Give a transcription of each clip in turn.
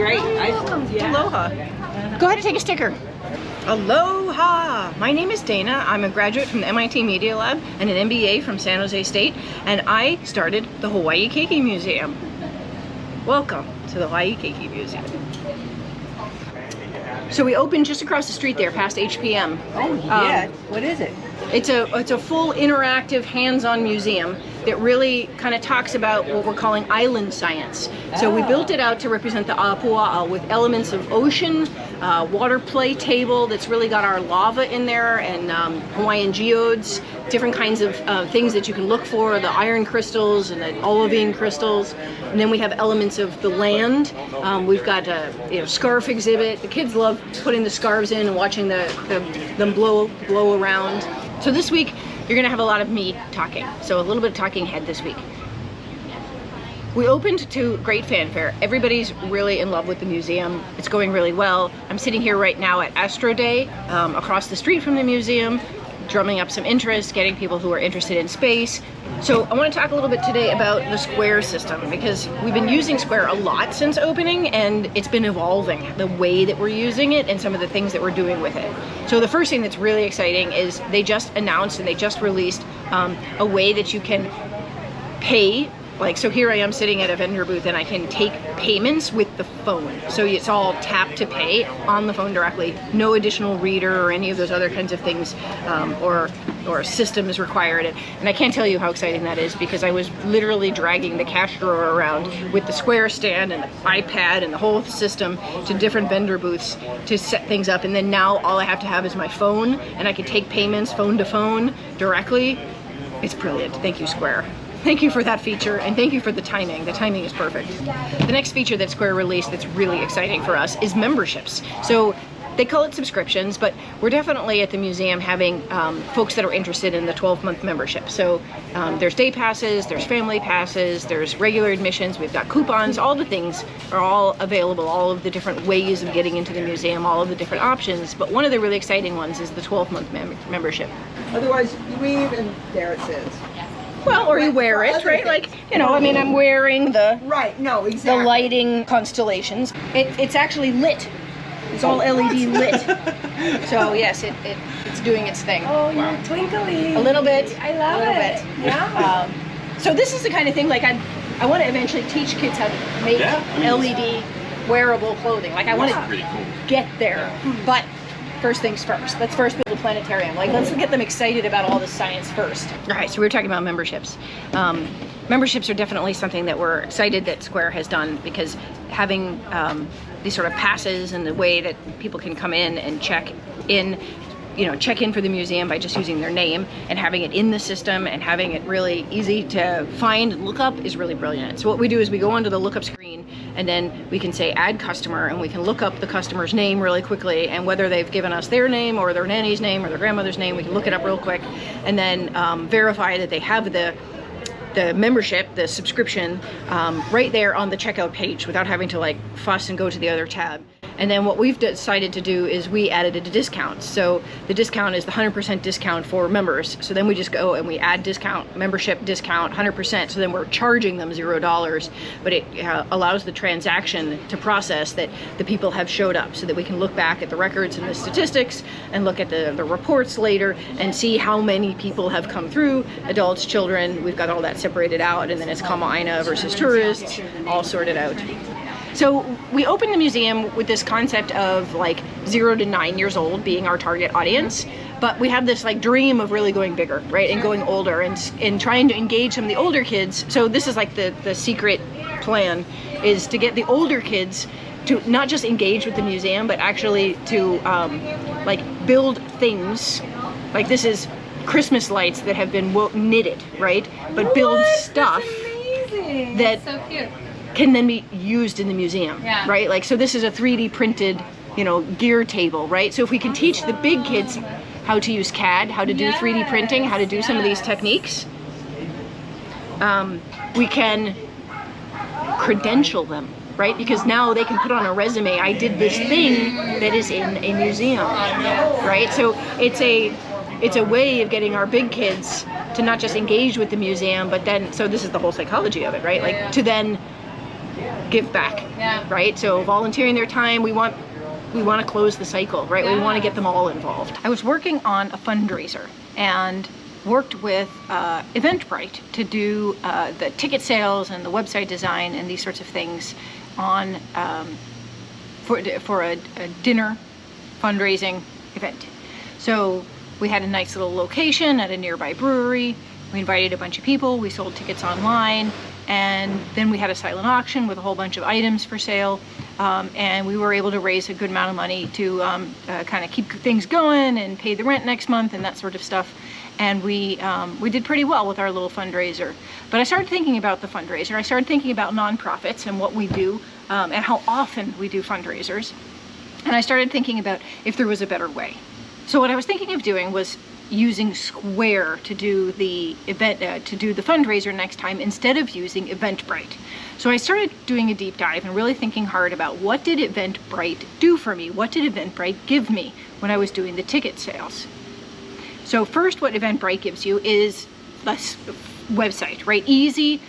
great. Aloha. Go ahead and take a sticker. Aloha! My name is Dana. I'm a graduate from the MIT Media Lab and an MBA from San Jose State, and I started the Hawaii Keiki Museum. Welcome to the Hawaii Keiki Museum. So we opened just across the street there, past HPM. Oh yeah. What is it? It's a full interactive hands-on museum that really kind of talks about what we're calling island science. So we built it out to represent the Apua'a with elements of ocean, water play table that's really got our lava in there, and Hawaiian geodes, different kinds of things that you can look for, the iron crystals and the olivine crystals. And then we have elements of the land. We've got a scarf exhibit. The kids love putting the scarves in and watching them blow around. So this week, you're gonna have a lot of me talking. So a little bit of talking head this week. We opened to great fanfare. Everybody's really in love with the museum. It's going really well. I'm sitting here right now at Astro Day, across the street from the museum, drumming up some interest, getting people who are interested in space. So I want to talk a little bit today about the Square system, because we've been using Square a lot since opening, and it's been evolving the way that we're using it and some of the things that we're doing with it. So the first thing that's really exciting is they just announced and they just released a way that you can pay. Like, so here I am sitting at a vendor booth and I can take payments with the phone. So it's all tap to pay on the phone directly. No additional reader or any of those other kinds of things or systems required. And I can't tell you how exciting that is, because I was literally dragging the cash drawer around with the Square stand and the iPad and the whole system to different vendor booths to set things up. And then now all I have to have is my phone, and I can take payments phone to phone directly. It's brilliant. Thank you, Square. Thank you for that feature, and thank you for the timing. The timing is perfect. The next feature that Square released that's really exciting for us is memberships. So they call it subscriptions, but we're definitely at the museum having folks that are interested in the 12-month membership. So there's day passes, there's family passes, there's regular admissions, we've got coupons, all the things are all available, all of the different ways of getting into the museum, all of the different options. But one of the really exciting ones is the 12-month membership. Otherwise, you leave and there it says. Well, or you wear it, right? Like, I mean, I'm wearing the the lighting constellations. It's actually lit. It's all LED lit. So yes, it's doing its thing. Oh, you're twinkly. A little bit. I love it. Yeah. So this is the kind of thing, like, I want to eventually teach kids how to make LED wearable clothing. Like, I want to get there, but first things first. Let's first build a planetarium. Like, let's get them excited about all the science first. All right, so we were talking about memberships. Memberships are definitely something that we're excited that Square has done, because having these sort of passes and the way that people can come in and check in for the museum by just using their name, and having it in the system and having it really easy to find and look up is really brilliant. So what we do is we go onto the lookup screen, and then we can say add customer, and we can look up the customer's name really quickly, and whether they've given us their name or their nanny's name or their grandmother's name, we can look it up real quick, and then verify that they have the membership, the subscription, right there on the checkout page without having to like fuss and go to the other tab. And then what we've decided to do is we added a discount. So the discount is the 100% discount for members. So then we just go and we add discount, membership discount, 100%. So then we're charging them $0, but it allows the transaction to process that the people have showed up, so that we can look back at the records and the statistics and look at the reports later and see how many people have come through, adults, children. We've got all that separated out, and then it's Kama'aina versus tourists, all sorted out. So we opened the museum with this concept of like 0 to 9 years old being our target audience, but we have this like dream of really going bigger, right, and going older, and trying to engage some of the older kids. So this is like the secret plan, is to get the older kids to not just engage with the museum, but actually to like build things. Like, this is Christmas lights that have been knitted, right, but build stuff that so cute. Can then be used in the museum, right? Like, so this is a 3D printed, gear table, right? So if we can teach the big kids how to use CAD, how to do 3D printing, how to do some of these techniques, we can credential them, right? Because now they can put on a resume, I did this thing that is in a museum, right? So it's a way of getting our big kids to not just engage with the museum, but then, so this is the whole psychology of it, right? Like, to then give back. Yeah. Right? So volunteering their time, we want to close the cycle, right? We want to get them all involved. I was working on a fundraiser and worked with Eventbrite to do the ticket sales and the website design and these sorts of things on for a dinner fundraising event. So we had a nice little location at a nearby brewery. We invited a bunch of people. We sold tickets online, and then we had a silent auction with a whole bunch of items for sale. And we were able to raise a good amount of money to kind of keep things going and pay the rent next month and that sort of stuff. And we did pretty well with our little fundraiser. But I started thinking about the fundraiser. I started thinking about nonprofits and what we do and how often we do fundraisers. And I started thinking about if there was a better way. So what I was thinking of doing was using Square to do the event, to do the fundraiser next time instead of using Eventbrite. So I started doing a deep dive and really thinking hard about what did Eventbrite do for me? What did Eventbrite give me when I was doing the ticket sales? So first, what Eventbrite gives you is a website, right? Easy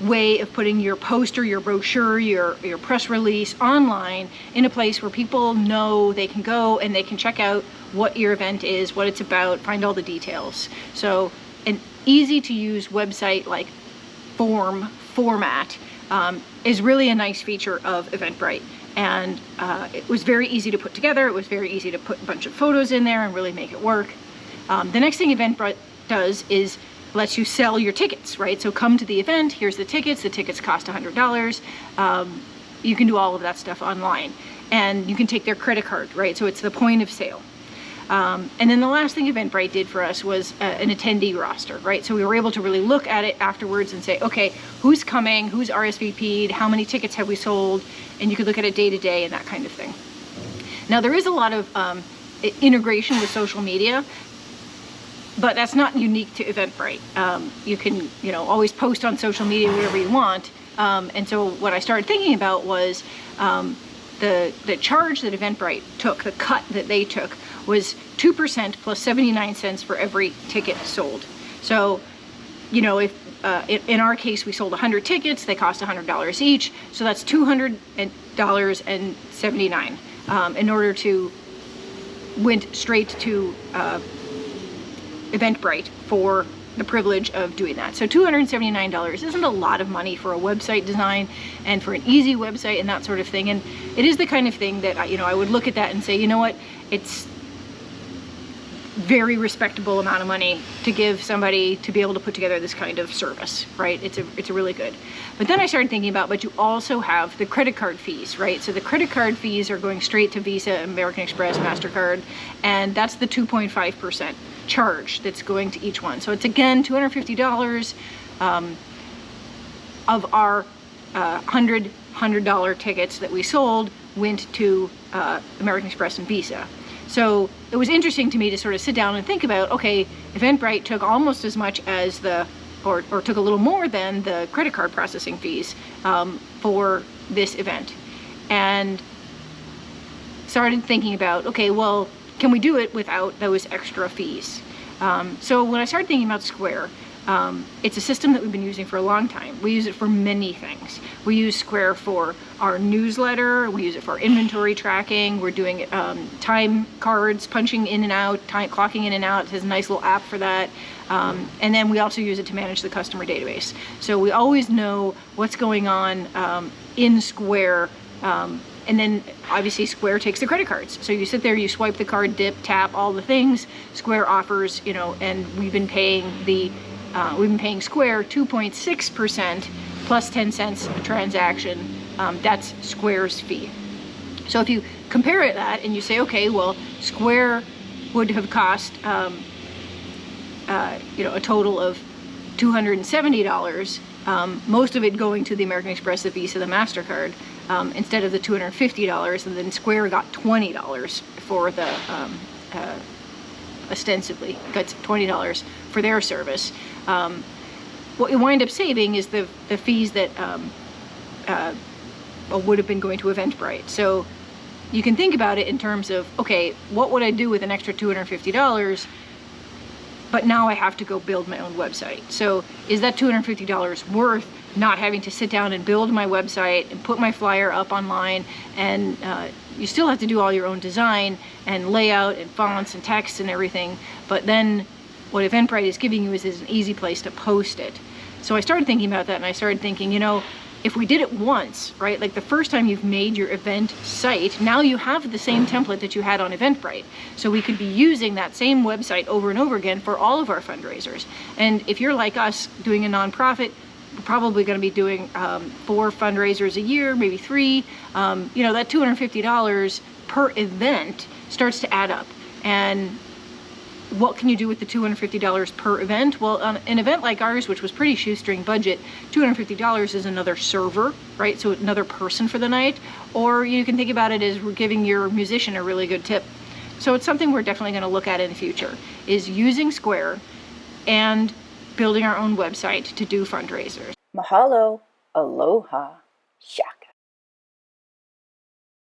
way of putting your poster, your brochure, your press release online in a place where people know they can go and they can check out what your event is, what it's about, find all the details. So an easy to use website like format is really a nice feature of Eventbrite. And it was very easy to put together. It was very easy to put a bunch of photos in there and really make it work. The next thing Eventbrite does is lets you sell your tickets, right? So come to the event, here's the tickets cost $100. You can do all of that stuff online. And you can take their credit card, right? So it's the point of sale. And then the last thing Eventbrite did for us was an attendee roster, right? So we were able to really look at it afterwards and say, okay, who's coming, who's RSVP'd, how many tickets have we sold, and you could look at it day to day and that kind of thing. Now there is a lot of integration with social media, but that's not unique to Eventbrite. You can, always post on social media wherever you want. And so what I started thinking about was the charge that Eventbrite took, the cut that they took, was 2% plus 79 cents for every ticket sold. So, if in our case we sold 100 tickets, they cost $100 each, so that's $200.79 in order to went straight to Eventbrite for the privilege of doing that. So $279 isn't a lot of money for a website design and for an easy website and that sort of thing. And it is the kind of thing that I would look at that and say, you know what, it's very respectable amount of money to give somebody to be able to put together this kind of service, right? It's a really good. But then I started thinking about, but you also have the credit card fees, right? So the credit card fees are going straight to Visa, American Express, MasterCard, and that's the 2.5% charge that's going to each one. So it's again $250 of our $100 tickets that we sold went to American Express and Visa. So it was interesting to me to sort of sit down and think about, okay, Eventbrite took almost as much as or took a little more than the credit card processing fees for this event. And started thinking about, okay, well, can we do it without those extra fees? So when I started thinking about Square, it's a system that we've been using for a long time. We use it for many things. We use Square for our newsletter. We use it for our inventory tracking. We're doing time cards, punching in and out, clocking in and out. It has a nice little app for that. And then we also use it to manage the customer database. So we always know what's going on in Square. And then obviously Square takes the credit cards. So you sit there, you swipe the card, dip, tap, all the things Square offers, and we've been paying Square 2.6% plus 10 cents a transaction. That's Square's fee. So if you compare that and you say, okay, well, Square would have cost, a total of $270, most of it going to the American Express, the Visa, the MasterCard, instead of the $250, and then Square got $20 for the, ostensibly got $20 for their service. What you wind up saving is the fees that would have been going to Eventbrite. So you can think about it in terms of, okay, what would I do with an extra $250? but now I have to go build my own website. So is that $250 worth not having to sit down and build my website and put my flyer up online, and you still have to do all your own design and layout and fonts and text and everything, but then what Eventbrite is giving you is an easy place to post it. So I started thinking about that, and I started thinking, you know, if we did it once, right, like the first time you've made your event site, now you have the same template that you had on Eventbrite. So we could be using that same website over and over again for all of our fundraisers. And if you're like us doing a nonprofit, we're probably going to be doing 4 fundraisers a year, maybe 3. You know, that $250 per event starts to add up. And what can you do with the $250 per event? Well, on an event like ours, which was pretty shoestring budget, $250 is another server, right? So another person for the night. Or you can think about it as we're giving your musician a really good tip. So it's something we're definitely going to look at in the future, is using Square and building our own website to do fundraisers. Mahalo. Aloha. Shaka.